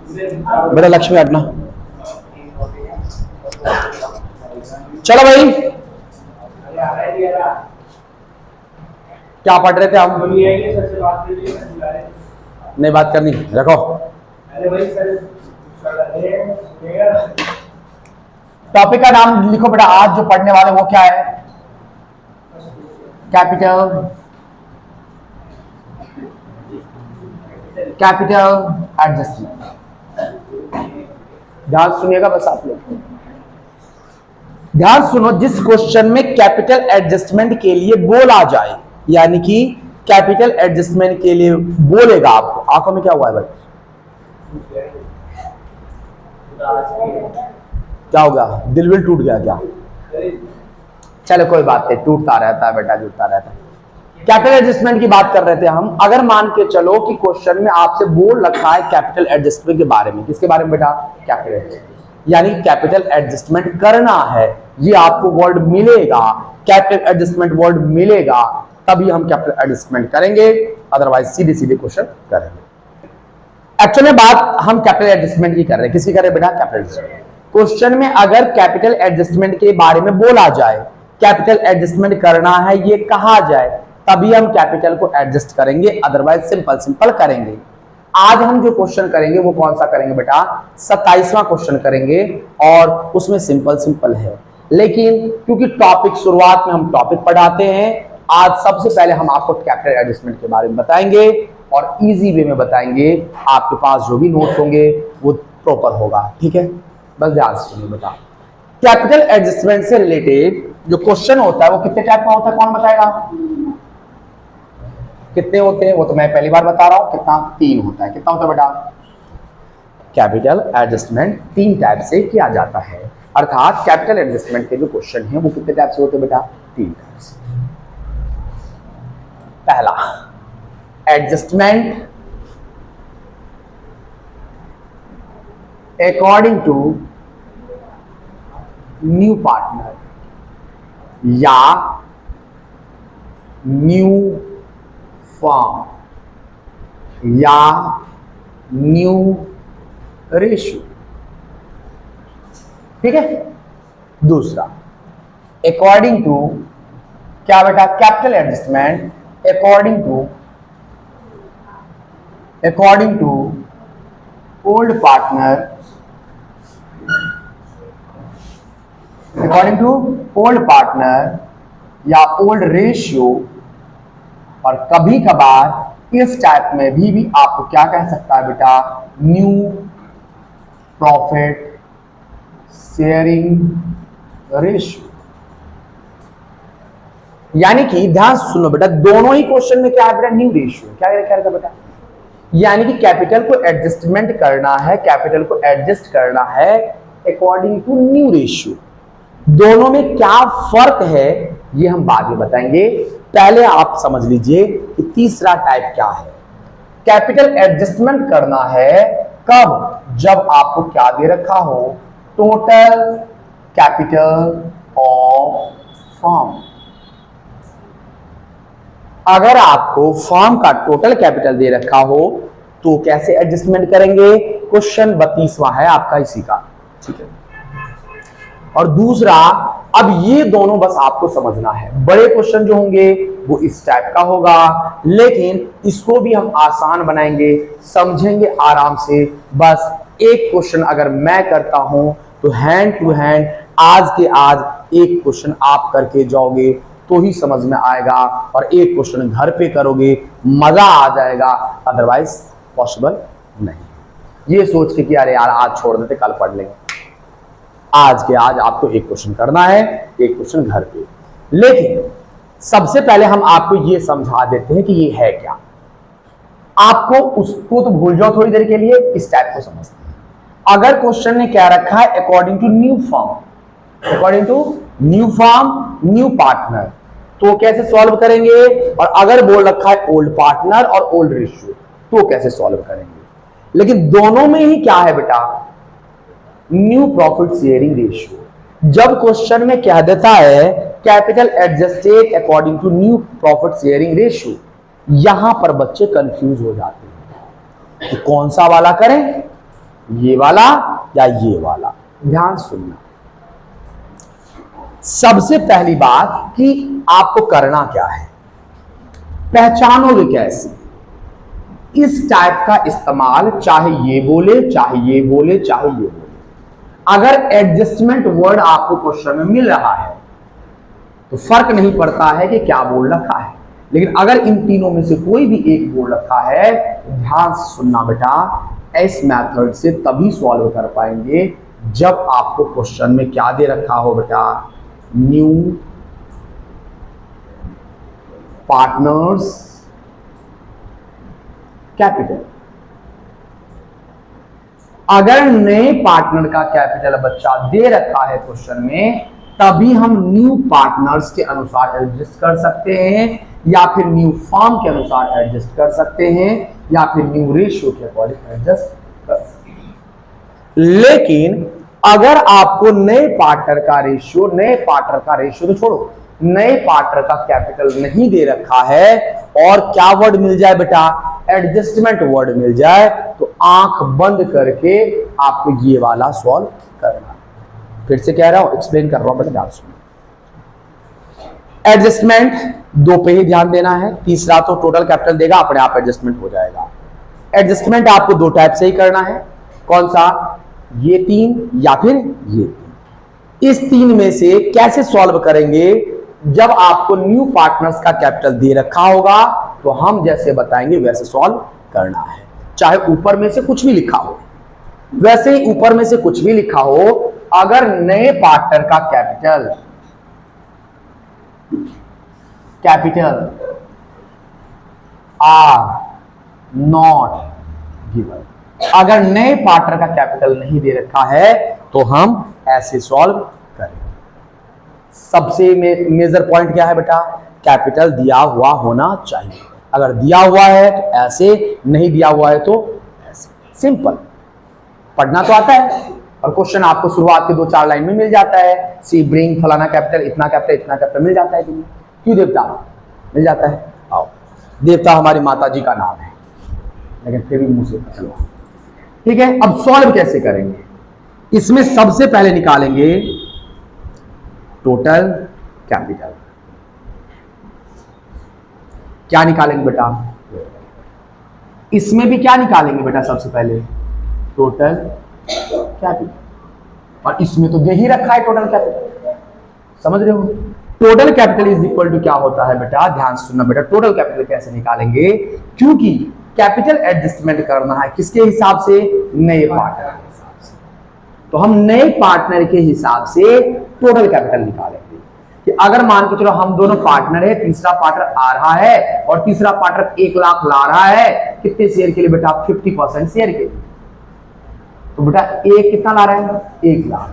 बेटा लक्ष्मी हटना। चलो भाई, क्या पढ़ रहे थे हम? नहीं बात करनी, रखो। टॉपिक का नाम लिखो बेटा। आज जो पढ़ने वाले वो क्या है? Capital adjustment. ध्यान सुनिएगा बस आप लोग, ध्यान सुनो। जिस क्वेश्चन में कैपिटल एडजस्टमेंट के लिए बोला जाए, यानी कि कैपिटल एडजस्टमेंट के लिए बोलेगा आपको, आंखों में क्या हुआ है भाई? क्या हो गया? दिल विल टूट गया क्या? चलो कोई बात नहीं, टूटता रहता है बेटा, टूटता रहता है। कैपिटल एडजस्टमेंट की बात कर रहे थे हम। अगर मान के चलो कि क्वेश्चन में आपसे बोल रखा है कैपिटल एडजस्टमेंट के बारे में, किसके बारे में बेटा? कैपिटल एडजस्टमेंट, यानी कैपिटल एडजस्टमेंट करना है, ये आपको वर्ड मिलेगा, कैपिटल एडजस्टमेंट वर्ड मिलेगा, तभी हम कैपिटल एडजस्टमेंट करेंगे, अदरवाइज सीधे सीधे क्वेश्चन करेंगे। एक्चुअली बात हम कैपिटल एडजस्टमेंट की कर रहे हैं। किसकी कर रहे हैं बेटा? Capital adjustment. क्वेश्चन में अगर कैपिटल एडजस्टमेंट के बारे में बोला जाए, कैपिटल एडजस्टमेंट करना है ये कहा जाए, तभी हम कैपिटल को एडजस्ट करेंगे, अदरवाइज सिंपल करेंगे। आज हम जो क्वेश्चन करेंगे वो कौन सा करेंगे बेटा? 27वां क्वेश्चन करेंगे, और उसमें सिंपल है। लेकिन क्योंकि टॉपिक शुरुआत में हम टॉपिक पढ़ाते हैं, आज सबसे पहले हम आपको कैपिटल एडजस्टमेंट के बारे में बताएंगे, और इजी वे में बताएंगे। आपके पास जो भी नोट्स होंगे वो प्रॉपर होगा, ठीक है? बस ध्यान से सुनिए बेटा। कैपिटल एडजस्टमेंट से रिलेटेड जो क्वेश्चन होता है वो कितने टाइप का होता है, कौन बताएगा? कितने होते हैं वो तो मैं पहली बार बता रहा हूं। कितना? 3 होता है। कितना होता है बेटा? कैपिटल एडजस्टमेंट 3 टाइप से किया जाता है, अर्थात कैपिटल एडजस्टमेंट के जो क्वेश्चन हैं वो कितने टाइप से होते हैं बेटा? 3 टाइप से। पहला, adjustment according to new partner या न्यू फॉर्म या न्यू रेशियो, ठीक है? दूसरा, अकॉर्डिंग टू क्या बेटा? Capital adjustment according to old partner, या ओल्ड रेशियो, और कभी कभार इस टाइप में भी आपको क्या कह सकता है बेटा? New profit sharing ratio. यानी कि ध्यान सुनो बेटा, दोनों ही क्वेश्चन में क्या है बेटा? New ratio. क्या करेगा बेटा? यानी कि कैपिटल को एडजस्टमेंट करना है, कैपिटल को एडजस्ट करना है अकॉर्डिंग टू न्यू रेशियो। दोनों में क्या फर्क है ये हम बाद में बताएंगे। पहले आप समझ लीजिए कि तीसरा टाइप क्या है। कैपिटल एडजस्टमेंट करना है कब? जब आपको क्या दे रखा हो? Total capital of firm. अगर आपको फर्म का टोटल कैपिटल दे रखा हो तो कैसे एडजस्टमेंट करेंगे? क्वेश्चन 32वां है आपका इसी का, ठीक है? और दूसरा, अब ये दोनों बस आपको समझना है। बड़े क्वेश्चन जो होंगे वो इस टाइप का होगा, लेकिन इसको भी हम आसान बनाएंगे, समझेंगे आराम से। बस एक क्वेश्चन अगर मैं करता हूं तो हैंड टू हैंड आज के आज एक क्वेश्चन आप करके जाओगे तो ही समझ में आएगा, और एक क्वेश्चन घर पे करोगे मजा आ जाएगा, अदरवाइज पॉसिबल नहीं। ये सोच के कि अरे यार आज छोड़ देते कल पढ़ लेंगे, आज के आज आपको एक क्वेश्चन करना है, एक क्वेश्चन घर पे। लेकिन सबसे पहले हम आपको ये समझा देते हैं कि ये है क्या। आपको उसको तो भूल जाओ थोड़ी देर के लिए, इस टाइप को समझते हैं। अगर क्वेश्चन ने क्या रखा है? According to new form, new partner, तो कैसे सॉल्व करेंगे? और अगर बोल रखा है ओल्ड पार्टनर और ओल्ड रेशियो, तो कैसे सॉल्व करेंगे? लेकिन दोनों में ही क्या है बेटा? New profit sharing ratio. जब क्वेश्चन में क्या देता है capital adjusted according to new profit sharing ratio, यहां पर बच्चे कंफ्यूज हो जाते हैं कि कौन सा वाला करें। ये वाला या ये वाला। ध्यान सुनना, सबसे पहली बात कि आपको करना क्या है, पहचानोगे कैसे। इस टाइप का इस्तेमाल चाहे ये बोले, चाहे ये बोले, चाहे ये बोले, अगर एडजस्टमेंट वर्ड आपको क्वेश्चन में मिल रहा है तो फर्क नहीं पड़ता है कि क्या बोल रखा है। लेकिन अगर इन तीनों में से कोई भी एक बोल रखा है, ध्यान से सुनना बेटा, इस मेथड से तभी सॉल्व कर पाएंगे जब आपको क्वेश्चन में क्या दे रखा हो बेटा, न्यू पार्टनर्स कैपिटल। अगर नए पार्टनर का कैपिटल बच्चा दे रखा है क्वेश्चन में, तभी हम न्यू पार्टनर्स के अनुसार एडजस्ट कर सकते हैं, या फिर न्यू फॉर्म के अनुसार एडजस्ट कर सकते हैं, या फिर न्यू रेशियो के अकॉर्डिंग एडजस्ट कर सकते हैं। लेकिन अगर आपको नए पार्टनर का रेशियो तो छोड़ो, नए पार्टनर का कैपिटल नहीं दे रखा है और क्या वर्ड मिल जाए बेटा, एडजस्टमेंट वर्ड मिल जाए, तो आंख बंद करके आपको ये वाला सॉल्व करना। फिर से कह रहा हूं, एक्सप्लेन कर रहा हूं बेटा, ध्यान सुनो। एडजस्टमेंट दो पे ही ध्यान देना है, तीसरा तो टोटल कैपिटल देगा, अपने आप एडजस्टमेंट हो जाएगा। एडजस्टमेंट आपको दो टाइप से ही करना है, कौन सा, ये तीन या फिर ये तीन। इस तीन में से कैसे सॉल्व करेंगे, जब आपको न्यू पार्टनर्स का कैपिटल दे रखा होगा तो हम जैसे बताएंगे वैसे सॉल्व करना है। चाहे ऊपर में से कुछ भी लिखा हो, वैसे ही ऊपर में से कुछ भी लिखा हो, अगर नए पार्टनर का कैपिटल आर नॉट गिवन, अगर नए पार्टनर का कैपिटल नहीं दे रखा है तो हम ऐसे सॉल्व करेंगे। सबसे मेजर पॉइंट क्या है बेटा, कैपिटल दिया हुआ होना चाहिए। अगर दिया हुआ है तो ऐसे, नहीं दिया हुआ है तो ऐसे। सिंपल, पढ़ना तो आता है और क्वेश्चन आपको शुरुआत के 2-4 लाइन में मिल जाता है। सी ब्रिंग फलाना कैपिटल, इतना कैपिटल, इतना कैपिटल मिल जाता है कि नहीं? क्यों देवता मिल जाता है। आओ, देवता हमारी माता जी का नाम है, लेकिन फिर भी मुंह से चलो ठीक है। अब सॉल्व कैसे करेंगे, इसमें सबसे पहले निकालेंगे टोटल कैपिटल। क्या निकालेंगे बेटा, इसमें भी क्या निकालेंगे बेटा, सबसे पहले टोटल कैपिटल, और इसमें तो दे ही रखा है टोटल कैपिटल, समझ रहे हो। Total capital is equal to क्या होता है बेटा, ध्यान सुनना बेटा, टोटल कैपिटल कैसे निकालेंगे, क्योंकि कैपिटल एडजस्टमेंट करना है किसके हिसाब से, नए पार्टनर के हिसाब से। तो हम नए पार्टनर के हिसाब से टोटल कैपिटल निकालेंगे कि अगर मान के चलो हम दोनों पार्टनर है, तीसरा पार्टनर आ रहा है और तीसरा पार्टनर 1 लाख ला रहा है, कितने शेयर के लिए बेटा, 50% शेयर के लिए। तो बेटा एक कितना ला रहा है, 1 लाख,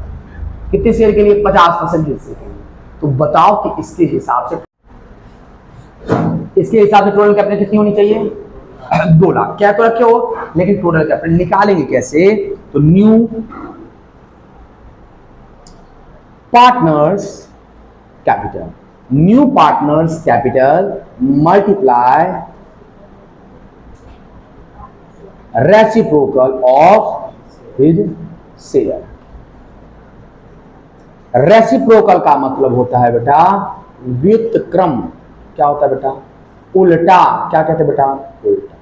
कितने शेयर के लिए, 50% हिस्से के लिए। तो बताओ कि इसके हिसाब से टोटल कैपिटल कितनी होनी चाहिए, 2 लाख। क्या तो रखे हो, लेकिन टोटल कैपिटल निकालेंगे कैसे, तो new partners capital, new partners capital multiply reciprocal of his share. Reciprocal का मतलब होता है बेटा व्युत्क्रम। क्या होता है बेटा, उल्टा। क्या कहते हैं बेटा, उल्टा।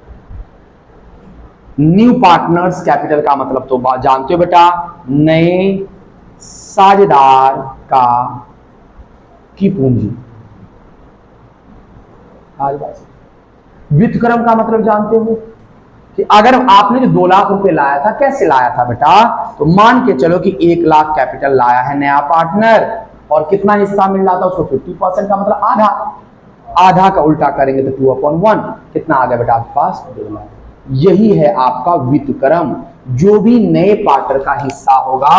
न्यू पार्टनर्स कैपिटल का मतलब तो जानते हो बेटा, नए साझेदार की पूंजी। व्युत्क्रम का मतलब जानते हो कि अगर आपने जो 2 लाख रुपए लाया था, कैसे लाया था बेटा, तो मान के चलो कि 1 लाख कैपिटल लाया है नया पार्टनर, और कितना हिस्सा मिल रहा था उसको, 50% का मतलब आधा। आधा का उल्टा करेंगे तो 2/1, कितना आ गया बेटा आपके पास, 2 लाख। यही है आपका व्युत्क्रम। जो भी नए पार्टनर का हिस्सा होगा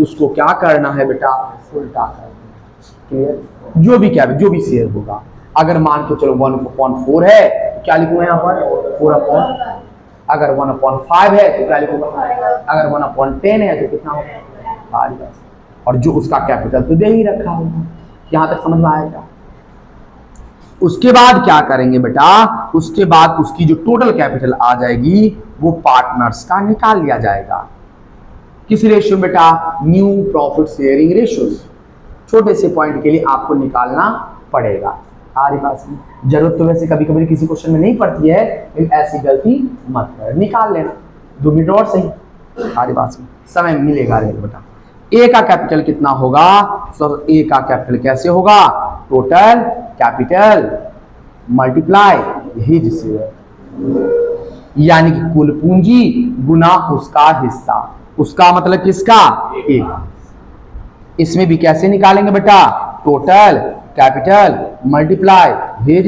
उसको क्या करना है बेटा, उल्टा करना। क्लियर, जो भी शेयर होगा, अगर मान के चलो 1/4 है तो क्या लिखूंगा यहाँ पर, 4/, अगर 1/5 है तो क्या लिखूंगा, अगर 1/10 है तो कितना होगा, और जो उसका कैपिटल तो दे ही रखा होगा। यहां तक समझ में आएगा। उसके बाद क्या करेंगे बेटा, उसके बाद उसकी जो टोटल कैपिटल आ जाएगी वो पार्टनर्स का निकाल लिया जाएगा। किस रेशियो बेटा? New profit sharing ratio. छोटे से पॉइंट के लिए आपको निकालना पड़ेगा। हमारे पास जरूरत तो वैसे कभी कभी किसी क्वेश्चन में नहीं पड़ती है, लेकिन ऐसी गलती मत कर, निकाल लेना 2 मिनट और सही। हमारे पास समय मिलेगा बेटा। ए का कैपिटल कितना होगा? सर ए का कैपिटल कैसे होगा? Total capital multiply his share, यानी कि कुल पूंजी गुना उसका हिस्सा। उसका मतलब किसका? ए का। इसमें भी कैसे निकालेंगे बेटा? Total capital multiply his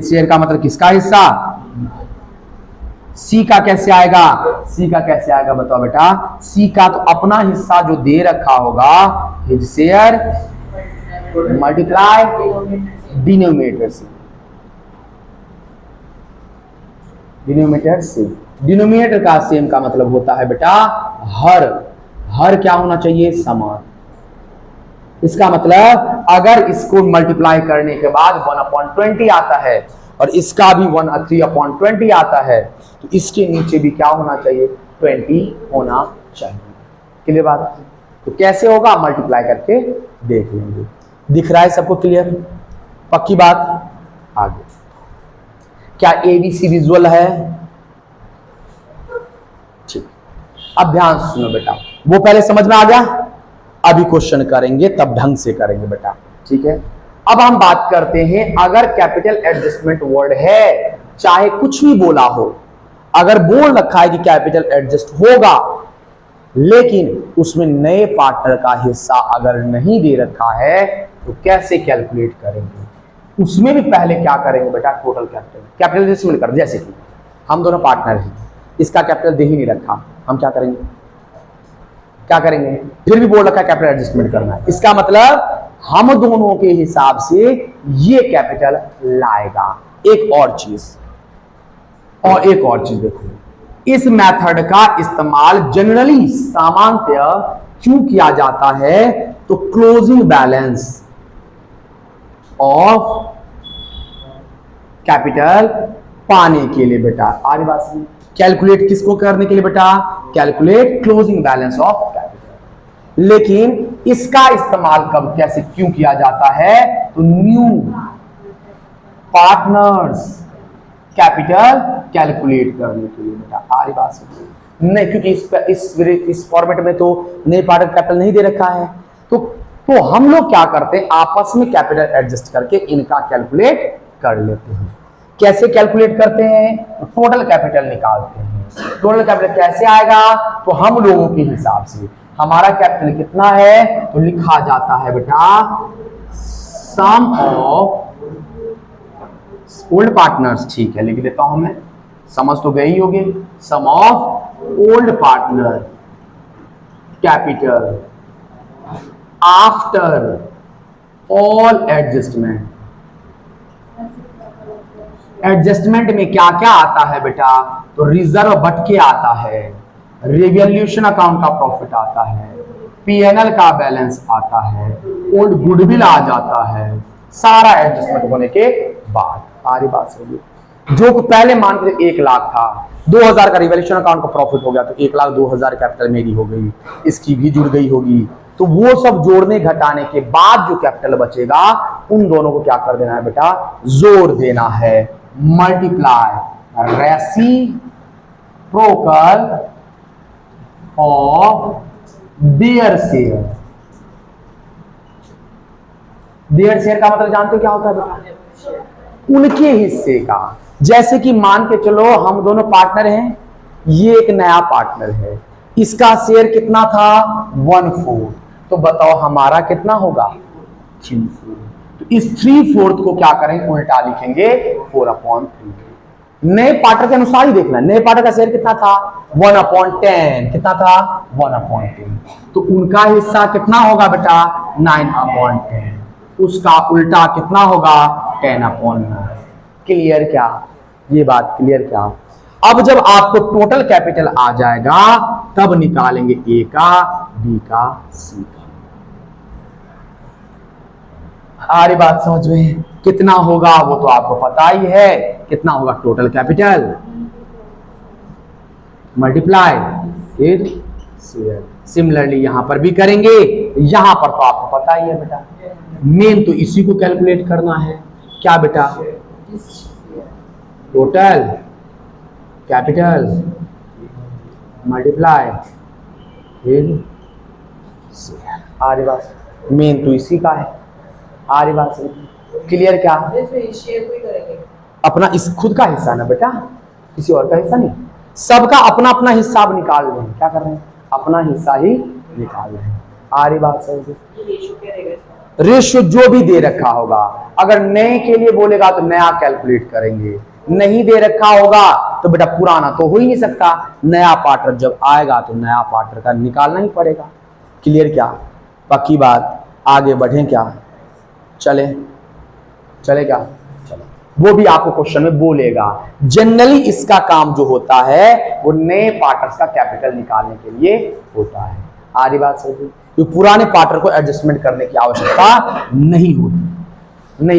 share का मतलब किसका हिस्सा? सी का कैसे आएगा? सी का कैसे आएगा बताओ बेटा? सी का तो अपना हिस्सा जो दे रखा होगा हिज शेयर मल्टीप्लाई डिनोमिनेटर से। डिनोमिनेटर से, डिनोमिनेटर का सेम का मतलब होता है बेटा हर क्या होना चाहिए? समान। इसका मतलब अगर इसको मल्टीप्लाई करने के बाद 1/20 आता है और इसका भी 3/20 आता है, तो इसके नीचे भी क्या होना चाहिए? 20 होना चाहिए। क्लियर बात? तो कैसे होगा? मल्टीप्लाई करके देख लेंगे। दिख रहा है सबको? क्लियर? पक्की बात? आगे क्या एबीसी विजुअल है? ठीक, अब ध्यान से सुनो बेटा। वो पहले समझ में आ गया? अभी क्वेश्चन करेंगे तब ढंग से करेंगे बेटा, ठीक है? अब हम बात करते हैं, अगर कैपिटल एडजस्टमेंट वर्ड है, चाहे कुछ भी बोला हो, अगर बोल रखा है कि कैपिटल एडजस्ट होगा, लेकिन उसमें नए पार्टनर का हिस्सा अगर नहीं दे रखा है, तो कैसे कैलकुलेट करेंगे? उसमें भी पहले क्या करेंगे बेटा? टोटल कैपिटल एडजस्टमेंट कर। जैसे कि हम दोनों पार्टनर हैं, इसका कैपिटल दे ही नहीं रखा, हम क्या करेंगे? फिर भी बोल रखा है कैपिटल एडजस्टमेंट करना है, इसका मतलब हम दोनों के हिसाब से ये कैपिटल लाएगा। एक और चीज देखो, इस मेथड का इस्तेमाल जनरली सामान्यतः क्यों किया जाता है? तो क्लोजिंग बैलेंस ऑफ कैपिटल पाने के लिए बेटा। आगे बात कैलकुलेट किसको करने के लिए बेटा? Calculate closing balance of capital. लेकिन इसका इस्तेमाल कब कैसे क्यों किया जाता है? तो न्यू पार्टनर्स कैपिटल कैलकुलेट करने के लिए बेटा। आगे बात नहीं, क्योंकि इस फॉर्मेट में तो नए पार्टनर कैपिटल नहीं दे रखा है, तो हम लोग क्या करते हैं? आपस में कैपिटल एडजस्ट करके इनका कैलकुलेट कर लेते हैं। कैसे कैलकुलेट करते हैं? टोटल कैपिटल निकालते हैं। टोटल कैपिटल कैसे आएगा? तो हम लोगों के हिसाब से हमारा कैपिटल कितना है, तो लिखा जाता है बेटा सम ऑफ ओल्ड पार्टनर्स। ठीक है, लिख देता हूं मैं, समझ तो गई होगी। Sum of old partner capital after all adjustment. Adjustment में क्या क्या आता है बेटा? तो रिजर्व बट के आता है, रिवैल्यूएशन अकाउंट का प्रॉफिट आता है, पीएनएल का बैलेंस आता है, ओल्ड गुडविल आ जाता है, सारा एडजस्टमेंट होने के बाद। सारी बात समझिए। जो पहले मान के 1 लाख था, 2000 का रिवैल्यूएशन अकाउंट का प्रॉफिट हो गया, तो 1,02,000 कैपिटल मेरी हो गई, इसकी भी जुड़ गई होगी। तो वो सब जोड़ने घटाने के बाद जो कैपिटल बचेगा, उन दोनों को क्या कर देना है बेटा? जोड़ देना है। Multiply reciprocal of their share. Their share का मतलब जानते हो क्या होता है बेटा? उनके हिस्से का। जैसे कि मान के चलो हम दोनों पार्टनर हैं, ये एक नया पार्टनर है, इसका शेयर कितना था? 1/4। तो बताओ हमारा कितना होगा? 3/4। तो इस 3/4 को क्या करेंगे? उल्टा लिखेंगे 4/3। नए पार्टनर के अनुसार ही देखना, नए पार्टनर का शेयर कितना था? 1/10। कितना था? 1/10। तो उनका हिस्सा कितना होगा बेटा? 9/10। उसका उल्टा कितना होगा? 10/9। क्लियर क्या? ये बात क्लियर क्या? अब जब आपको टोटल कैपिटल आ जाएगा, तब निकालेंगे ए का, बी का, सी का। सारी बात समझ में? कितना होगा वो तो आपको पता ही है। कितना होगा? टोटल कैपिटल मल्टीप्लाई फिर शेयर। सिमिलरली यहां पर भी करेंगे, यहां पर तो आपको पता ही है बेटा, मेन तो इसी को कैलकुलेट करना है। क्या बेटा? टोटल कैपिटल मल्टीप्लाई फिर शेयर। आ रही बात? मेन तो इसी का है। आ रही बात? क्लियर? क्या शेयर कोई करेंगे? अपना इस खुद का हिस्सा ना बेटा, किसी और का हिस्सा नहीं, सबका अपना अपना हिस्सा अब निकाल रहे हैं। क्या कर रहे हैं? अपना हिस्सा ही निकाल रहे हैं। आ रही बात समझ? रेशियो जो भी दे रखा होगा, अगर नए के लिए बोलेगा तो नया कैलकुलेट करेंगे, नहीं दे रखा होगा तो बेटा पुराना तो हो ही नहीं सकता। नया पार्टनर जब आएगा तो नया पार्टनर का निकालना ही पड़ेगा। क्लियर? क्या पक्की बात? आगे बढ़ें क्या? चले क्या? चलो, वो भी आपको क्वेश्चन में बोलेगा। जनरली इसका काम जो होता है वो नए पार्टनर्स का कैपिटल निकालने के लिए होता है। आ रही बात समझ? तो पुराने पार्टनर को एडजस्टमेंट करने की आवश्यकता नहीं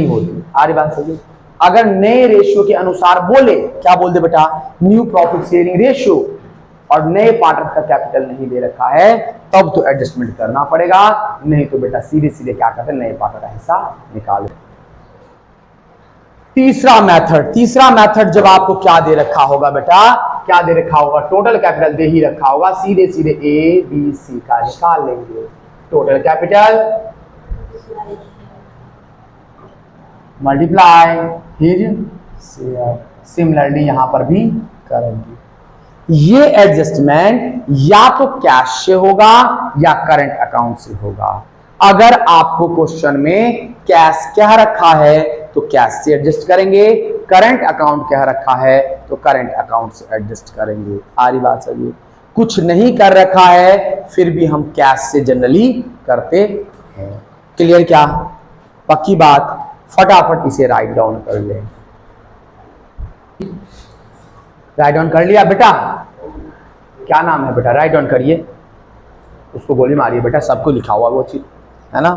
होती। आ रही बात समझ? अगर नए रेशियो के अनुसार बोले, क्या बोल दे बेटा? न्यू प्रॉफिट शेयरिंग रेशियो, और नए पार्टनर का कैपिटल नहीं दे रखा है, तब तो एडजस्टमेंट करना पड़ेगा, नहीं तो बेटा सीधे क्या करते हैं, नए पार्टनर का हिस्सा निकाल। तीसरा मेथड जब आपको क्या दे रखा होगा बेटा? क्या दे रखा होगा? टोटल कैपिटल दे ही रखा होगा, सीधे ए बी सी का निकाल लेंगे। टोटल कैपिटल मल्टीप्लाई फिर शेयर। सिमिलरली यहां पर भी करेंगे। ये एडजस्टमेंट या तो कैश से होगा या करंट अकाउंट से होगा। अगर आपको क्वेश्चन में कैश कह रखा है तो कैश से एडजस्ट करेंगे, करंट अकाउंट कह रखा है तो करंट अकाउंट से एडजस्ट करेंगे। आ रही बात सही? कुछ नहीं कर रखा है फिर भी हम कैश से जनरली करते हैं। क्लियर? क्या पक्की बात? फटाफट इसे राइट डाउन कर ले। राइट डाउन कर लिया बेटा? क्या नाम है बेटा? राइट डाउन करिए, उसको गोली मारिए बेटा, सबको लिखा हुआ वो चीज है ना।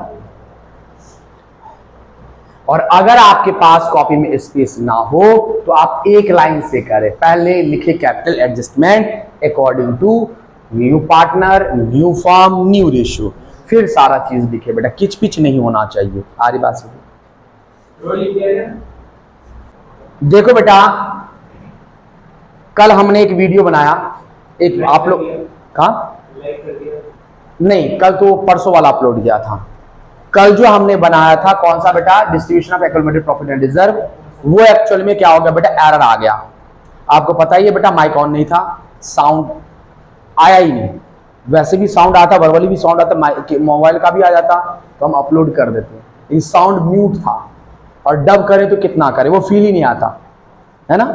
और अगर आपके पास कॉपी में स्पेस ना हो तो आप एक लाइन से करें। पहले लिखे capital adjustment according to new partner, new firm, new ratio, फिर सारा चीज लिखे बेटा, किच पिच नहीं होना चाहिए। आ रही बात समझ? देखो बेटा, कल हमने एक वीडियो बनाया, एक आप लोग का नहीं, कल तो परसों वाला अपलोड किया था। कल जो हमने बनाया था कौन सा बेटा? Distribution of accumulated profit and reserve. वो एक्चुअल में क्या हो गया बेटा? एरर आ गया। आपको पता ही है बेटा, माइक ऑन नहीं था, साउंड आया ही नहीं। वैसे भी साउंड आता, वर्बली भी साउंड आता, मोबाइल का भी आ जाता तो हम अपलोड कर देते। लेकिन साउंड म्यूट था, और डब करे तो कितना करे, वो फील ही नहीं आता है ना,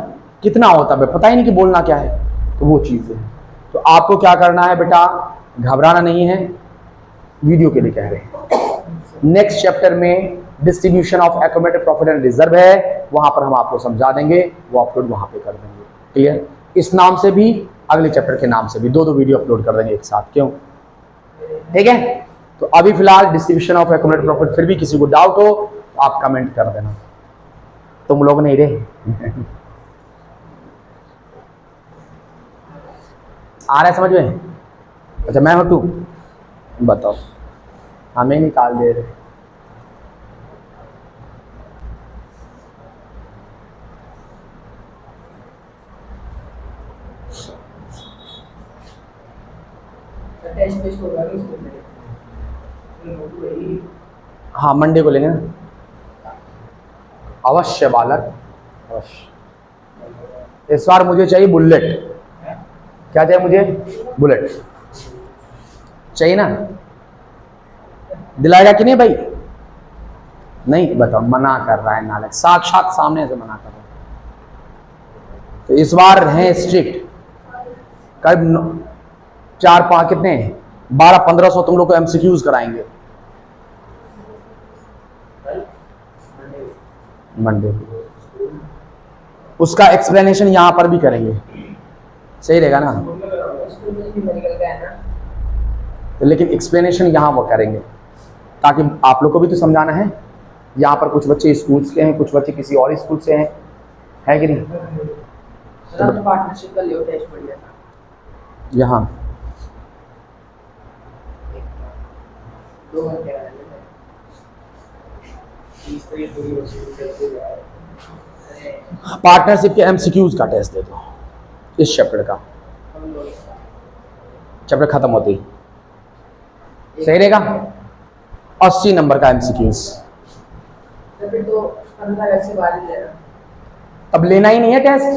कितना होता है पता ही नहीं कि बोलना क्या है। तो वो चीज़ है। तो आपको क्या करना है बेटा? घबराना नहीं है, वीडियो के लिए कह रहे हैं। नेक्स्ट चैप्टर में distribution of accumulated profit and reserve है, वहां पर हम आपको समझा देंगे, वो अपलोड वहां पे कर देंगे। क्लियर? इस नाम से भी, अगले चैप्टर के नाम से भी दो वीडियो अपलोड कर देंगे एक साथ। क्यों? ठीक है। तो अभी फिलहाल डिस्ट्रीब्यूशन ऑफ एक्यूमुलेटेड प्रॉफिट, फिर भी किसी को डाउट हो तो आप कमेंट कर देना। तुम लोग नहीं रहे आ रहा है समझ में? अच्छा मैं हूं तू, बताओ, हमें निकाल दे रहे। हाँ मंडे को लेंगे ना, अवश्य बालक अवश्य। इस बार मुझे चाहिए बुलेट। क्या चाहिए मुझे? बुलेट चाहिए ना, दिलाएगा कि नहीं भाई? नहीं बताओ, मना कर रहा है नालक, साक्षात सामने से मना कर रहा है। तो इस बार है स्ट्रिक्ट। करीब 4-5 कितने 1200-1500 तुम लोग को एमसीक्यूज कराएंगे मंडे। उसका एक्सप्लेनेशन यहां पर भी करेंगे, सही रहेगा ना? तो लेकिन एक्सप्लेनेशन यहाँ वो करेंगे ताकि आप लोग को भी तो समझाना है। यहाँ पर कुछ बच्चे स्कूल के हैं, कुछ बच्चे किसी और स्कूल से हैं, है कि नहीं? पार्टनरशिप का लियो टेस्ट बढ़िया था। यहाँ पार्टनरशिप के एमसीक्यूज का टेस्ट दे दो इस चैप्टर का, चैप्टर खत्म होते ही। सही रहेगा। 80 नंबर का एमसीक्यूज। अब लेना ही नहीं है टेस्ट।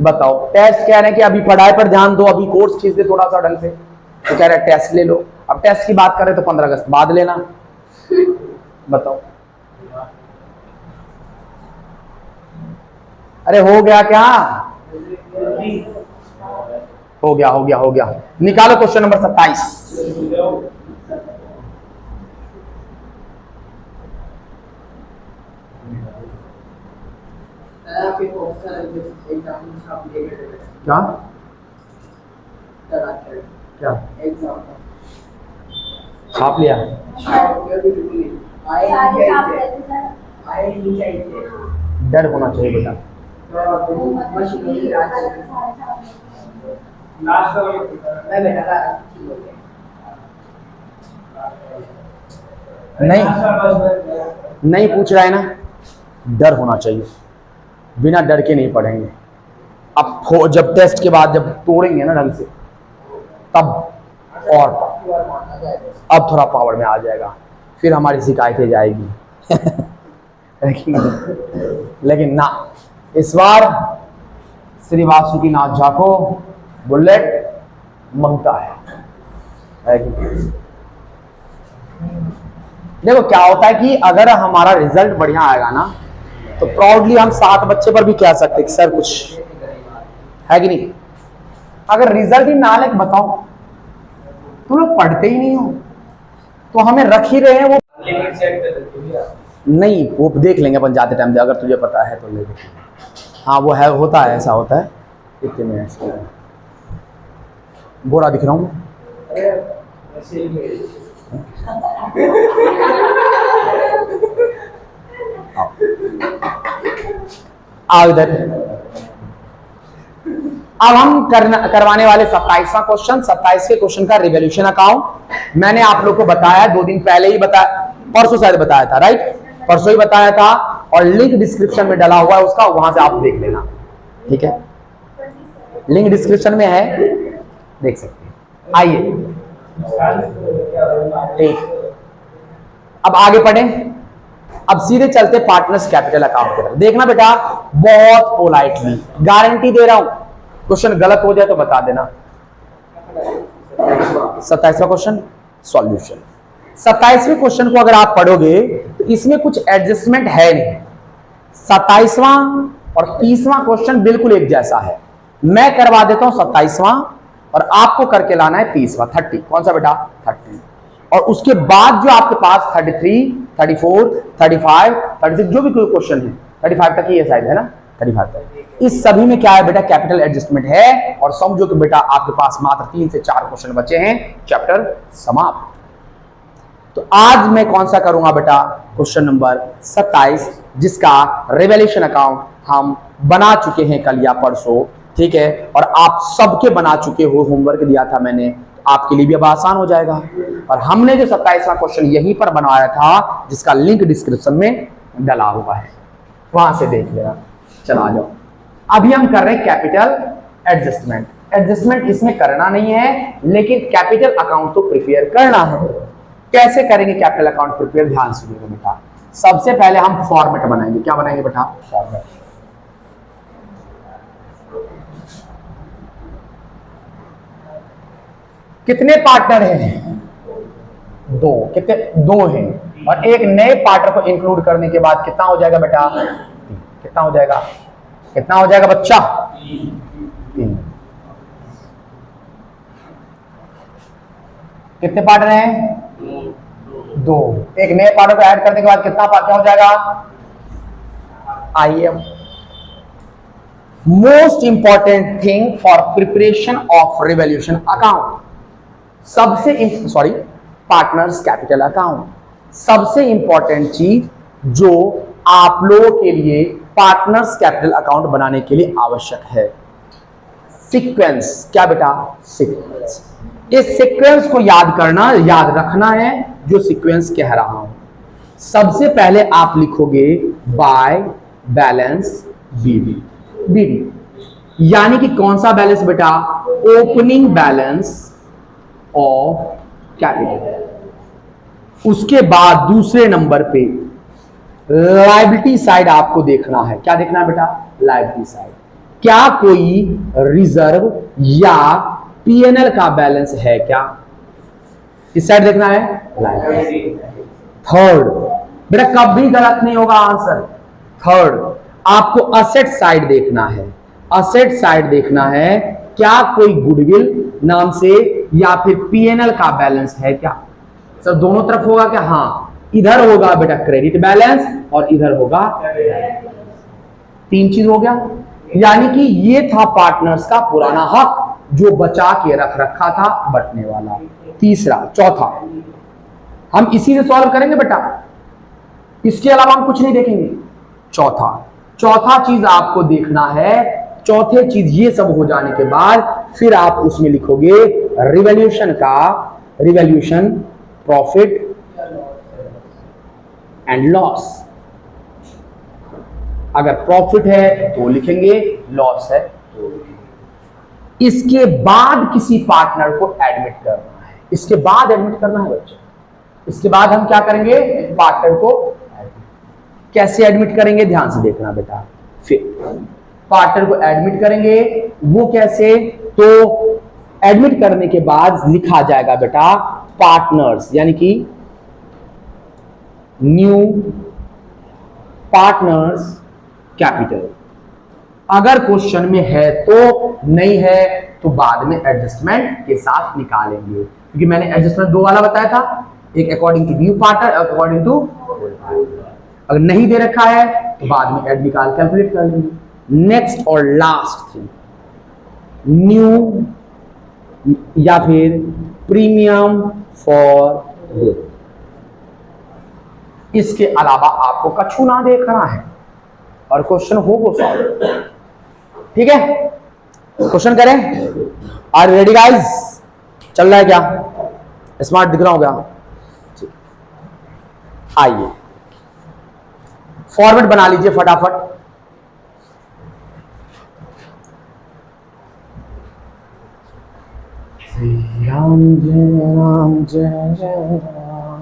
बताओ, टेस्ट कह रहे हैं कि अभी पढ़ाई पर ध्यान दो, अभी कोर्स खींच दे थोड़ा सा ढंग से, तो कह रहे हैं टेस्ट ले लो। अब टेस्ट की बात करें तो 15 अगस्त बाद लेना। बताओ, अरे हो गया क्या? हो गया हो गया हो गया। निकालो क्वेश्चन नंबर 27। क्या क्या छाप लिया? डर होना चाहिए बेटा। नहीं नहीं पूछ रहा है ना, डर होना चाहिए। बिना डर के नहीं पढ़ेंगे। अब जब टेस्ट के बाद जब तोड़ेंगे ना ढंग से, तब और अब थोड़ा पावर में आ जाएगा, फिर हमारी शिकायतें जाएगी। लेकिन ना, इस बार श्री वासुकीनाथ झा को बुलेट मंगता है कि देखो क्या होता है कि अगर हमारा रिजल्ट बढ़िया आएगा ना, तो प्राउडली हम 7 बच्चे पर भी कह सकते कि सर कुछ है कि नहीं। अगर रिजल्ट ही ना लेके बताओ, तुम लोग पढ़ते ही नहीं हो तो हमें रख ही रहे हैं। वो नहीं, वो देख लेंगे अपन जाते टाइम, अगर तुझे पता है तो ले लेंगे। हाँ वो है, होता है, ऐसा होता है। कितने मिनट गोरा दिख रहा हूँ? आओ इधर। अब हम करवाने वाले 27वां क्वेश्चन। 27वें क्वेश्चन का रिवॉल्यूशन अकाउंट मैंने आप लोग को बताया 2 दिन पहले ही बताया, परसों शायद बताया था, राइट? परसों ही बताया था, और लिंक डिस्क्रिप्शन में डाला हुआ है उसका, वहां से आप देख लेना। ठीक है, लिंक डिस्क्रिप्शन में है, देख सकते हैं। आइए ठीक, अब आगे पढ़ें। अब सीधे चलते पार्टनर्स कैपिटल अकाउंट की तरफ। देखना बेटा, बहुत पोलाइटली गारंटी दे रहा हूं, क्वेश्चन गलत हो जाए तो बता देना। 27वां क्वेश्चन सॉल्यूशन। 27वें क्वेश्चन को अगर आप पढ़ोगे तो इसमें कुछ एडजस्टमेंट है नहीं। 27वां और 30वां क्वेश्चन बिल्कुल एक जैसा है। मैं करवा देता हूं 27वां और आपको करके लाना है 30वां। 30 कौन सा बेटा? 30। और उसके बाद जो आपके पास 33, 34, 35, 36 जो भी कोई क्वेश्चन है, 35 तक ही ये शायद है ना, 35 तक, इस सभी में क्या है बेटा? कैपिटल एडजस्टमेंट है। और समझो कि बेटा आपके पास मात्र 3 से 4 क्वेश्चन बचे हैं, चैप्टर समाप्त। तो आज मैं कौन सा करूंगा बेटा? क्वेश्चन नंबर 27, जिसका रिवॉल्यूशन अकाउंट हम बना चुके हैं कल या परसों। ठीक है, और आप सबके बना चुके हो, होमवर्क दिया था मैंने, तो आपके लिए भी अब आसान हो जाएगा। और हमने जो 27वां क्वेश्चन यहीं पर बनाया था, जिसका लिंक डिस्क्रिप्शन में डाला हुआ है, वहां से देख लेना। चला जाओ, अभी हम कर रहे हैं कैपिटल एडजस्टमेंट। एडजस्टमेंट इसमें करना नहीं है, लेकिन कैपिटल अकाउंट तो प्रिपेयर करना है। कैसे करेंगे कैपिटल अकाउंट प्रिपेयर? ध्यान सुनिएगा बेटा। सबसे पहले हम फॉर्मेट बनाएंगे। क्या बनाएंगे बेटा? फॉर्मेट। कितने पार्टनर हैं? 2। कितने? 2 हैं। और एक नए पार्टनर को इंक्लूड करने के बाद कितना हो जाएगा बेटा? 3। कितना हो जाएगा? कितना हो जाएगा बच्चा? 3। कितने पार्टनर हैं? 2। एक नए पार्टनर को ऐड करने के बाद कितना क्या हो जाएगा? आइए, most important thing for preparation of revolution account, सबसे सॉरी पार्टनर्स कैपिटल अकाउंट, सबसे इंपॉर्टेंट चीज जो आप लोगों के लिए पार्टनर्स कैपिटल अकाउंट बनाने के लिए आवश्यक है, सीक्वेंस। क्या बेटा? सीक्वेंस। इस सीक्वेंस को याद करना, याद रखना है, जो सीक्वेंस कह रहा हूं। सबसे पहले आप लिखोगे बाय बैलेंस बीडी, यानी कि कौन सा बैलेंस बेटा? Opening balance of capital. उसके बाद दूसरे नंबर पे लायबिलिटी साइड आपको देखना है। क्या देखना है बेटा? Liability side. क्या कोई रिजर्व या पीएनएल का बैलेंस है क्या? किस साइड देखना है? लायबिलिटी। थर्ड बेटा, कभी गलत नहीं होगा आंसर। थर्ड आपको असेट साइड देखना है। असेट साइड देखना है, क्या कोई गुडविल नाम से या फिर पीएनएल का बैलेंस है क्या? सर दोनों तरफ होगा क्या? हाँ, इधर होगा बेटा क्रेडिट बैलेंस और इधर होगा। तीन चीज हो गया, यानी कि ये था पार्टनर्स का पुराना हक जो बचा के रख रखा था, बंटने वाला। तीसरा, चौथा हम इसी से सॉल्व करेंगे बेटा, इसके अलावा हम कुछ नहीं देखेंगे। चौथा चीज आपको देखना है। चौथे चीज ये सब हो जाने के बाद फिर आप उसमें लिखोगे रिवैल्यूएशन प्रॉफिट एंड लॉस। अगर प्रॉफिट है तो लिखेंगे, लॉस है तो लिखेंगे। इसके बाद किसी पार्टनर को एडमिट करना है। इसके बाद एडमिट करना है बच्चे। इसके बाद हम क्या करेंगे? पार्टनर को कैसे एडमिट करेंगे? ध्यान से देखना बेटा। फिर पार्टनर को एडमिट करेंगे, वो कैसे? तो एडमिट करने के बाद लिखा जाएगा बेटा पार्टनर्स, यानी कि न्यू पार्टनर्स कैपिटल। अगर क्वेश्चन में है तो, नहीं है तो बाद में एडजस्टमेंट के साथ निकालेंगे, क्योंकि मैंने एडजस्टमेंट दो वाला बताया था, एक according to new partner, according to. अगर नहीं दे रखा है तो बाद में एड निकाल कैलकुलेट कर लेंगे। नेक्स्ट और लास्ट थिंग, न्यू या फिर प्रीमियम फॉर गुड। इसके अलावा आपको कछु ना देखना है और क्वेश्चन हो वो सॉल्व। ठीक है, क्वेश्चन करें। Are ready guys? चल रहा है क्या? स्मार्ट दिख रहा हो क्या? आइए फॉर्मेट बना लीजिए फटाफट। राम जय राम।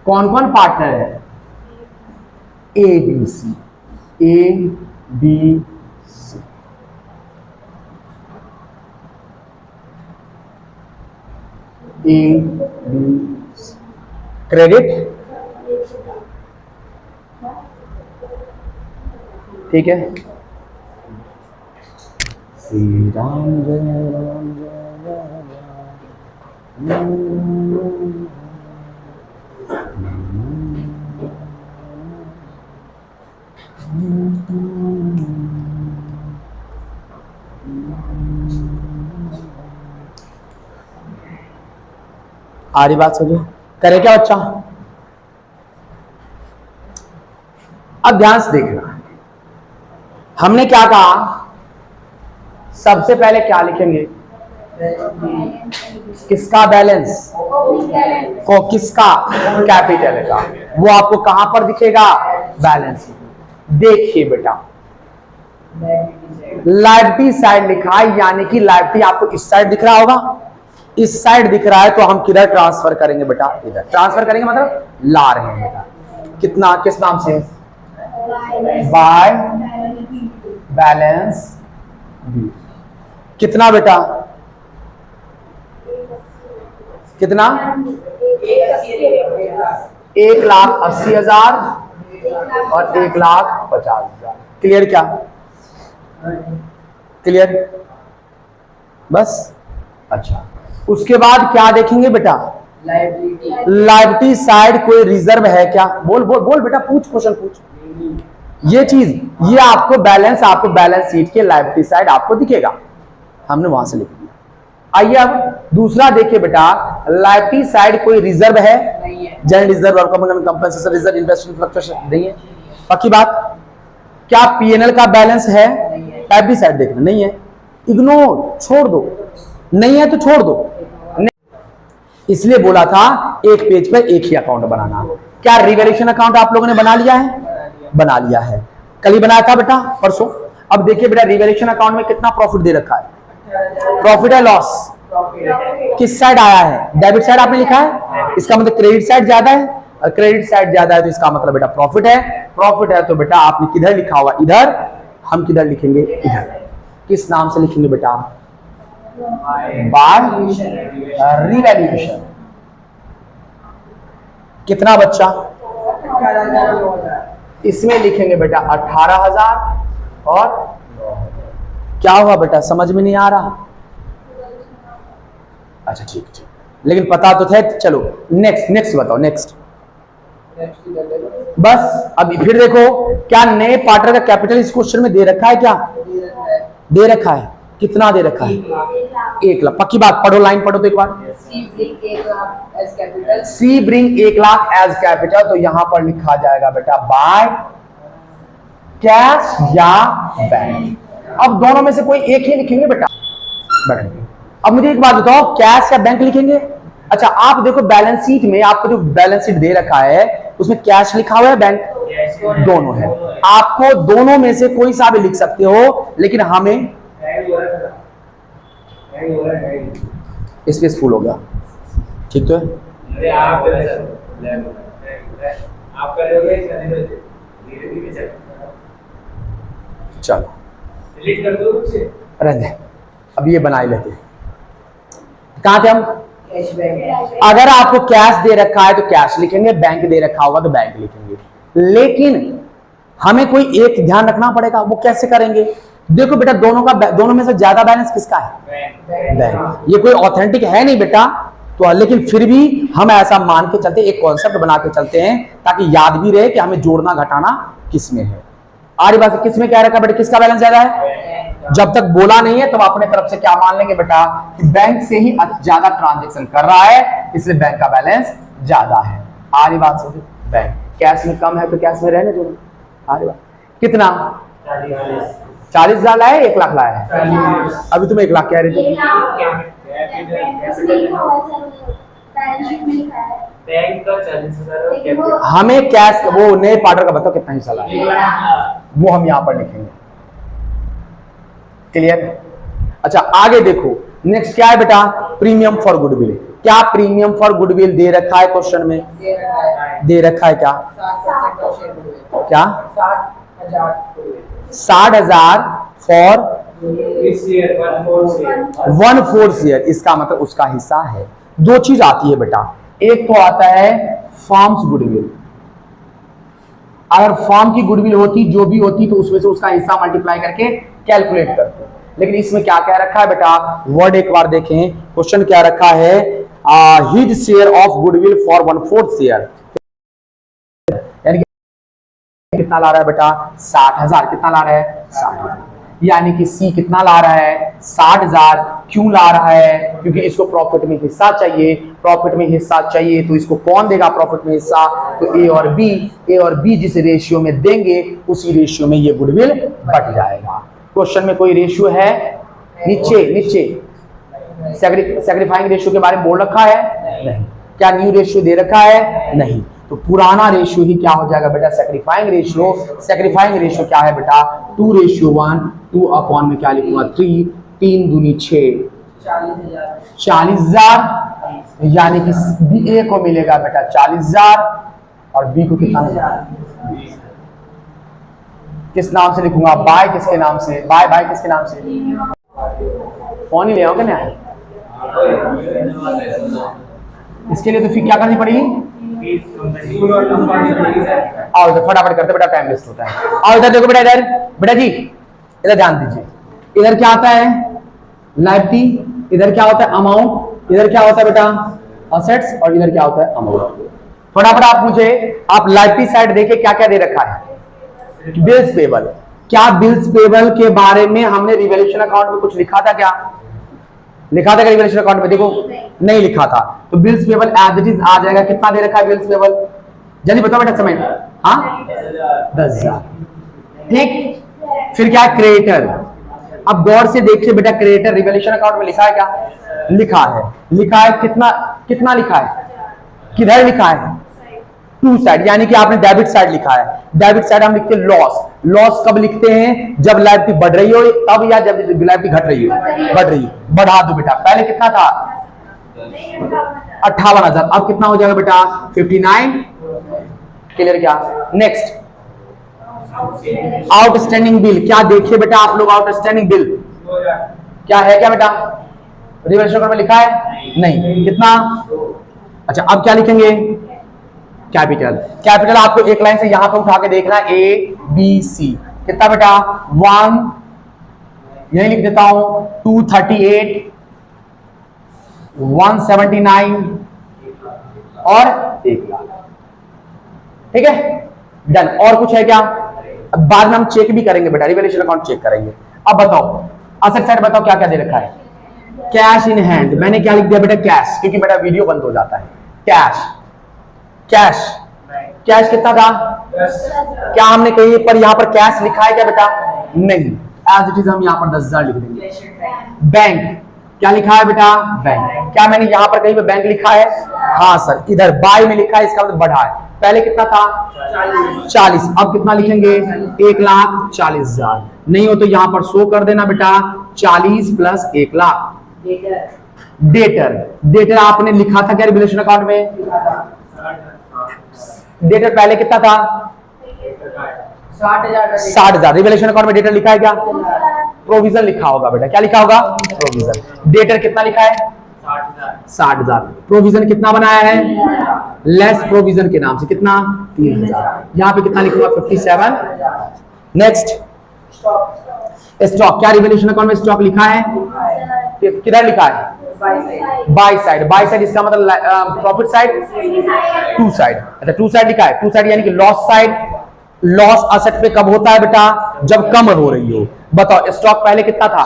कौन कौन पार्टनर है? A B C, A B C. A B C credit, ठीक है। श्री राम जय राम जय राम। आ रही बात समझो? करे क्या बच्चा? अब ध्यान से देखना, हमने क्या कहा? सबसे पहले क्या लिखेंगे? किसका बैलेंस? को किसका? कैपिटल का। वो आपको कहां पर दिखेगा? बैलेंस। देखिए बेटा, लायबिलिटी साइड लिखा है, यानी कि लायबिलिटी आपको इस साइड दिख रहा होगा। इस साइड दिख रहा है तो हम किधर ट्रांसफर करेंगे बेटा? इधर ट्रांसफर करेंगे, मतलब ला रहे हैं बेटा। कितना? किस नाम से? By balance B. कितना बेटा? कितना? 1,80,000 और 1,50,000। क्लियर क्या? क्लियर? बस। अच्छा, उसके बाद क्या देखेंगे बेटा? लायबिलिटी साइड कोई रिजर्व है क्या? बोल बोल बोल बेटा, पूछ, क्वेश्चन पूछ। ये चीज, ये आपको बैलेंस शीट के लायबिलिटी साइड आपको दिखेगा। हमने वहां से लिख दिया। आइए अब दूसरा देखिए बेटा, लायबिलिटी साइड कोई रिजर्व है? नहीं है। जनरल रिजर्व और कंपनसेशन रिजर्व, इन्वेस्टमेंट फ्लक्चुएशन नहीं है। पक्की बात। क्या पीएनएल का बैलेंस है? लायबिलिटी साइड देखना नहीं है, इग्नोर, छोड़ दो। नहीं है तो छोड़ दो। इसलिए बोला था एक पेज पर एक ही अकाउंट बनाना। क्या रिवैल्यूएशन अकाउंट आप लोगों ने बना लिया है? बना लिया है। कल ही बनाया था बेटा, परसों। अब देखिए बेटा, रिवैल्यूएशन अकाउंट में कितना प्रॉफिट दे रखा है? प्रॉफिट है लॉस? किस साइड आया है? डेबिट साइड आपने लिखा है, इसका मतलब क्रेडिट साइड ज्यादा है, और क्रेडिट साइड ज्यादा है तो इसका मतलब बेटा प्रॉफिट है। प्रॉफिट है तो बेटा आपने किधर लिखा हुआ? इधर। हम किधर लिखेंगे? इधर। किस नाम से लिखेंगे बेटा? By revaluation. कितना बच्चा? इसमें लिखेंगे बेटा 18,000 और क्या हुआ बेटा? समझ में नहीं आ रहा? अच्छा ठीक ठीक, लेकिन पता तो था। चलो नेक्स्ट बताओ। नेक्स्ट बस। अब फिर देखो, क्या नए पार्टनर का कैपिटल इस क्वेश्चन में दे रखा है? क्या दे रखा है? कितना दे रखा है? 1 लाख। पक्की बात, पढ़ो, लाइन पढ़ो तो एक बार। सी ब्रिंग 1 लाख एज कैपिटल, तो यहां पर लिखा जाएगा बेटा बाय कैश या बैंक। अब दोनों में से कोई एक ही लिखेंगे बेटा। अब मुझे एक बात बताओ, कैश या बैंक लिखेंगे? अच्छा आप देखो बैलेंस शीट में, आपको जो बैलेंस शीट दे रखा है उसमें कैश लिखा हुआ है, बैंक? दोनों है। आपको दोनों में से कोई सा भी लिख सकते हो, लेकिन हमें स्पेस फुल हो गया। ठीक तो है? चलो रहने, अब ये बना ही लेते। कहां थे हम? अगर आपको कैश दे रखा है तो कैश लिखेंगे, बैंक दे रखा होगा तो बैंक लिखेंगे। लेकिन हमें कोई एक ध्यान रखना पड़ेगा, वो कैसे करेंगे? देखो बेटा, दोनों में से ज्यादा बैलेंस किसका है? बैंक। ये कोई ऑथेंटिक है नहीं बेटा, तो लेकिन फिर भी हम ऐसा मान के चलते, एक कॉन्सेप्ट बना के चलते हैं ताकि याद भी रहे कि हमें जोड़ना घटाना किस में है। आरी बात, किस में क्या रखा बेटा? किसका बैलेंस ज्यादा है? जब तक बोला नहीं है तो अपने तरफ से क्या मान लेंगे बेटा कि बैंक से ही ज्यादा ट्रांजैक्शन कर रहा है, इसलिए बैंक का बैलेंस ज्यादा है। आरी बात समझो। बैंक कैश में कम है तो कैश में रहने दो। आरी बात। कितना? 40,000 लाए, 1 लाख लाया है? अभी तुम 1 लाख कह रहे थे। बैंक का 40,000। हमें कैश, वो नए पार्टनर का बताओ कितना हिस्सा लाया, वो हम यहाँ पर लिखेंगे। क्लियर? अच्छा आगे देखो, नेक्स्ट क्या है बेटा? Premium for goodwill. क्या प्रीमियम फॉर गुडविल दे रखा है क्वेश्चन में? दे रखा है क्या? क्या? 60,000 फॉर 1/4 शेयर। इसका मतलब उसका हिस्सा है। दो चीज आती है बेटा, एक तो आता है फॉर्म्स गुडविल। अगर फॉर्म की गुडविल होती, जो भी होती, तो उसमें से उसका हिस्सा मल्टीप्लाई करके कैलकुलेट करते। लेकिन इसमें क्या क्या रखा है बेटा? वर्ड एक बार देखें, क्वेश्चन क्या रखा है? His share of goodwill for 1/4 share, यानी कितना ला रहा है बेटा? 60,000। कितना ला रहा है? 60,000। यानी कि सी कितना ला रहा है? 60,000। क्यों ला रहा है? क्योंकि इसको प्रॉफिट में हिस्सा चाहिए। प्रॉफिट में हिस्सा चाहिए तो इसको कौन देगा प्रॉफिट में हिस्सा? तो ए और बी। ए और बी जिस रेशियो में देंगे उसी रेशियो में ये गुडविल बढ़ जाएगा। क्वेश्चन में कोई रेशियो है? नीचे सैक्रिफाइंग रेशियो के बारे में बोल रखा है? नहीं। क्या न्यू रेशियो दे रखा है? नहीं। तो पुराना रेशियो ही क्या हो जाएगा बेटा? सैक्रिफाइंग रेशियो। सैक्रिफाइंग रेशियो क्या है बेटा? 2:1। 2 अपॉन में क्या लिखूंगा? 3। 3 दूनी 6, 40,000। यानी कि ए को मिलेगा बेटा 40,000 और बी को कितना? किस नाम से लिखूंगा? बाय किसके नाम से? बाय किसके नाम से? फोन ही ले आओगे ना। इसके लिए तो फिर क्या करनी पड़ेगी? आओ इधर फटाफट करते बेटा, टाइम वेस्ट होता है। आओ इधर देखो बेटा, इधर बेटा जी इधर ध्यान दीजिए। इधर क्या आता है? लायबिलिटी। इधर क्या होता है? अमाउंट। इधर क्या होता है बेटा? असेट्स। और इधर क्या होता है? अमाउंट। फटाफट आप मुझे, आप लायबिलिटी साइड देखिए क्या क्या दे रखा है? Bills payable. क्या बिल्स पेबल के बारे में हमने रिवैल्यूएशन अकाउंट में कुछ लिखा था? क्या लिखा था रिवैल्यूएशन अकाउंट में? देखो नहीं लिखा था, तो bills payable as it is आ जाएगा। कितना दे रखा है बिल्स पेबल? जल्दी बताओ बेटा समय। हाँ 10,000। ठीक। फिर क्या है? क्रेडिटर। अब गौर से देखिए बेटा, क्रेडिटर रिवॉल्यूशन अकाउंट में लिखा है क्या? लिखा है। लिखा है कितना कितना लिखा है? किधर लिखा है? टू साइड, यानी कि आपने डेबिट साइड लिखा है। डेबिट साइड हम लिखते हैं लॉस। लॉस कब लिखते हैं? जब लायबिलिटी बढ़ रही हो तब, या जब लायबिलिटी घट रही हो? बढ़ रही हो। बढ़ा दो बेटा, पहले कितना था? 58,000, अब कितना हो जाएगा बेटा? 59। क्लियर क्या? Next, outstanding bill. क्या देखिए बेटा आप लोग, आउटस्टैंडिंग बिल क्या है? क्या बेटा रिवॉल्यूशन अकाउंट में लिखा है? नहीं। कितना? अच्छा, अब क्या लिखेंगे? कैपिटल। कैपिटल आपको एक लाइन से यहां पर उठा के देखना है, ए बी सी। कितना बेटा? 1, यही लिख देता हूं, 238, 179 और 1,00,000। ठीक है, डन। और कुछ है क्या? अब बाद में हम चेक भी करेंगे बेटा, रिवॉल्यूशन अकाउंट चेक करेंगे। अब बताओ असेट साइड, बताओ क्या क्या दे रखा है? Cash in hand. मैंने क्या लिख दिया बेटा? कैश, क्योंकि बेटा वीडियो बंद हो जाता है। कैश, कैश, कैश कितना था? क्या हमने कहीं पर यहां पर कैश लिखा है क्या बेटा? नहीं, एज इट इज हम यहां पर 10,000 लिख देंगे। बैंक, क्या लिखा है बेटा? बैंक। क्या मैंने यहां पर कहीं पे बैंक लिखा है? हाँ सर, इधर बाय में लिखा है, इसका मतलब बढ़ा है। पहले कितना था? 40। अब कितना लिखेंगे? 1,40,000। नहीं हो तो यहां पर शो कर देना बेटा, 40 प्लस 1,00,000। डेटर, डेटर आपने लिखा था क्या रिवॉल्यूशन अकाउंट में? डेटर पहले कितना था? 60,000। रिवॉल्यूशन अकाउंट में डेटर लिखा है क्या? प्रोविजन लिखा होगा बेटा। क्या लिखा होगा? प्रोविजन। डेटर कितना लिखा है? 60,000। प्रोविजन कितना बनाया है? लेस प्रोविजन के नाम से। कितना? 3,000। यहां पे कितना लिखूंगा? 57। Next, stock. क्या रिवॉल्यूशन अकाउंट में स्टॉक लिखा है? किधर लिखा है? By side. बाय साइड इसका मतलब प्रॉफिट साइड, टू साइड। अच्छा, टू साइड लिखा है। टू साइड यानी कि लॉस साइड। लॉस असेट पे कब होता है बेटा? जब कम हो रही हो। बताओ स्टॉक पहले कितना था?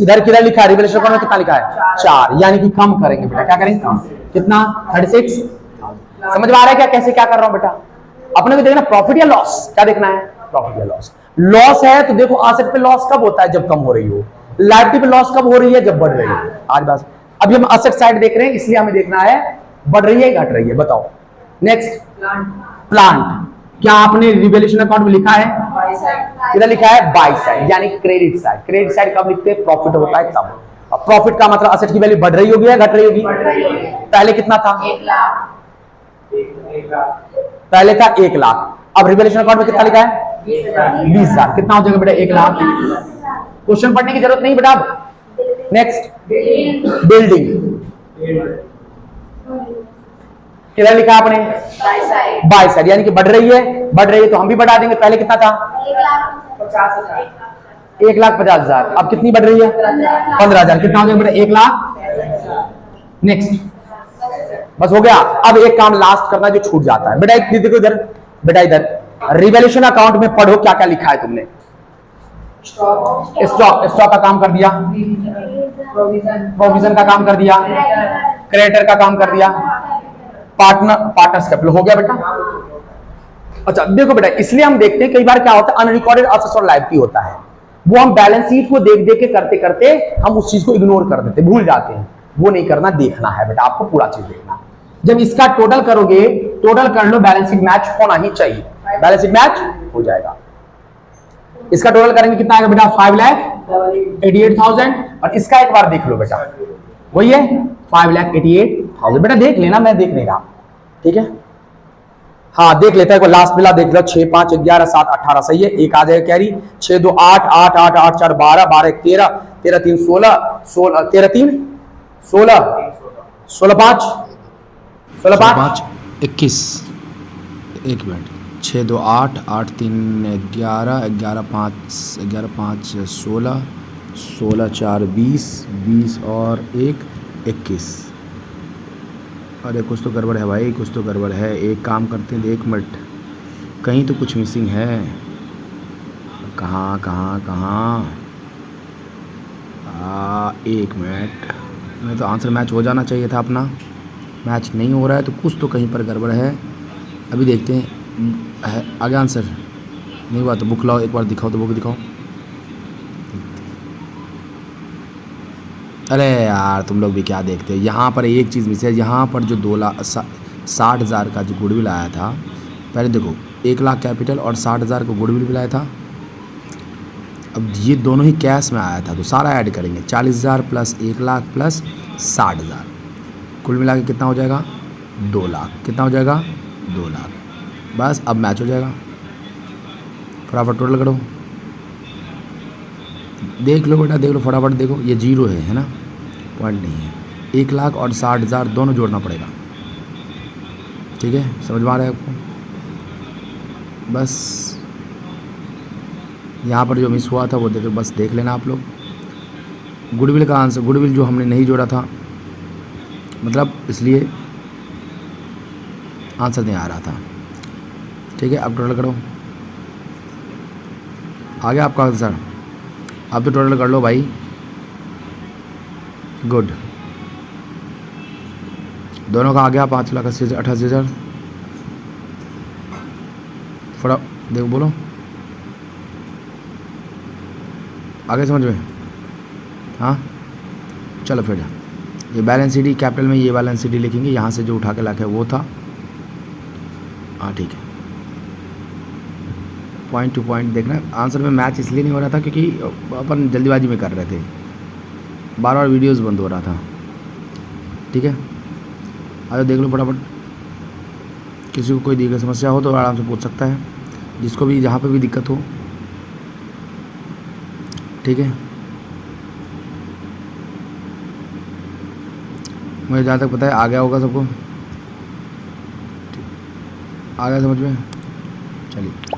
इधर किधर लिखा है? रिवॉल्यूशन अकाउंट में कितना लिखा है? 4, यानी कि कम करेंगे बेटा। क्या करेंगे? कम। कितना? 36। समझ में आ रहा है क्या कैसे क्या कर रहा हूं बेटा? अपने को देखना प्रॉफिट या लॉस। क्या देखना है? प्रॉफिट या लॉस। लॉस है तो देखो असेट पे लॉस कब होता है? जब कम हो रही हो। लायबिलिटी पे लॉस कब हो रही है? जब बढ़ रही है। आज बात, अभी हम असेट साइड देख रहे हैं, इसलिए हमें देखना है बढ़ रही है घट रही है। बताओ। Next, plant. क्या आपने रिवॉल्यूशन अकाउंट में लिखा है? इधर लिखा है बाय साइड, यानी क्रेडिट साइड। क्रेडिट साइड कब लिखते हैं? प्रॉफिट होता है तब। अब प्रॉफिट का मतलब असेट की वैल्यू बढ़ रही होगी या घट रही होगी? पहले कितना था? 1,00,000। पहले था 1,00,000। अब रिवॉल्यूशन अकाउंट में कितना लिखा है? 20,000। कितना हो जाएगा बेटा? 1,00,000। क्वेश्चन पढ़ने की जरूरत नहीं बेटा। Next, building. किधर लिखा आपने? बाय साइड, यानी कि बढ़ रही है। बढ़ रही है तो हम भी बढ़ा देंगे। पहले कितना था? 1,50,000। अब कितनी बढ़ रही है? 15,000। कितना हो जाएगा बेटा? 1,00,000। नेक्स्ट, बस हो गया। अब एक काम लास्ट करना जो छूट जाता है बेटा। एक देखो इधर बेटा, इधर रिवॉल्यूशन अकाउंट में पढ़ो क्या क्या लिखा है तुमने। स्टॉक, स्टॉक का काम कर दिया। प्रोविजन का काम कर दिया। क्रेडिटर का काम कर दिया। पार्टनर्स कैपिटल हो गया बेटा। अच्छा देखो बेटा, इसलिए हम देखते हैं कई बार क्या होता है, अनरिकॉर्डेड असेट्स और लायबिलिटी होता है। वो हम बैलेंस शीट को देख देख के करते करते हम उस चीज को इग्नोर कर देते, भूल जाते हैं। वो नहीं करना, देखना है बेटा, आपको पूरा चीज देखना। जब इसका टोटल करोगे, टोटल कर लो, बैलेंस शीट मैच होना ही चाहिए। बैलेंस शीट मैच हो जाएगा। इसका टोटल करेंगे कितना आएगा बेटा? 5,88,000। और इसका एक बार देख लो बेटा, वही है 5,88,000। बेटा देख लेना, मैं देख नहीं रहा। ठीक है, हाँ देख लेता है। लास्ट मिला देख लो, 6, 5, 11, 7, 18 सही है। एक आ जाएगा कैरी। 6, 2, 8, 8, 8, 8, 4, 12, 12, 1, 13, 13, 3, 16, 16, 13, 3, 16, 16, 5, 16, 5, 21। एक मिनट, 6, 2, 8, 8, 3, 11, 11, 5, 11, 5, 16, 16, 4, 20, 20 और 1, 21। अरे कुछ तो गड़बड़ है भाई, कुछ तो गड़बड़ है। एक काम करते हैं, 1 मिनट, कहीं तो कुछ मिसिंग है। कहाँ कहाँ कहाँ? 1 मिनट, मैं तो आंसर मैच हो जाना चाहिए था अपना। मैच नहीं हो रहा है तो कुछ तो कहीं पर गड़बड़ है। अभी देखते हैं। आगे आंसर नहीं हुआ तो बुक लाओ, एक बार दिखाओ तो बुक दिखाओ। अरे यार तुम लोग भी क्या देखते हो, यहाँ पर एक चीज़ मिस है। यहाँ पर जो 2,60,000 का जो गुडविल आया था, पहले देखो 1 लाख कैपिटल और 60,000 को गुडविल भी आया था। अब ये दोनों ही कैश में आया था, तो सारा ऐड करेंगे 40,000 प्लस 1 लाख प्लस 60,000, कुल मिला के कितना हो जाएगा 2 लाख। कितना हो जाएगा 2 लाख। बस अब मैच हो जाएगा। फटाफट टोटल करो, देख लो बेटा, देख लो फटाफट देखो, ये जीरो है ना, पॉइंट नहीं है। 1 लाख और 60,000 दोनों जोड़ना पड़ेगा, ठीक है, समझ में आ रहा है आपको। बस यहाँ पर जो मिस हुआ था वो देखो, बस देख लेना आप लोग। गुडविल का आंसर, गुडविल जो हमने नहीं जोड़ा था, मतलब इसलिए आंसर नहीं आ रहा था, ठीक है। अब टोटल करो, आ गया आपका आंसर। अब तो टोटल कर लो भाई, गुड। दोनों का आ गया 5,88,000। फटा देखो, बोलो आगे समझ में। हाँ चलो फिर ये बैलेंस शीट कैपिटल में, ये बैलेंस शीट लिखेंगे, यहाँ से जो उठा के लाके वो था। हाँ ठीक है, पॉइंट टू पॉइंट देखना। आंसर में मैच इसलिए नहीं हो रहा था क्योंकि अपन जल्दीबाजी में कर रहे थे, बार बार वीडियोस बंद हो रहा था, ठीक है। आगे देख लो फटाफट, किसी को कोई दिक्कत समस्या हो तो आराम से पूछ सकता है, जिसको भी जहाँ पे भी दिक्कत हो, ठीक है। मुझे जहाँ तक पता है आ गया होगा सबको, आ गया समझ में, चलिए।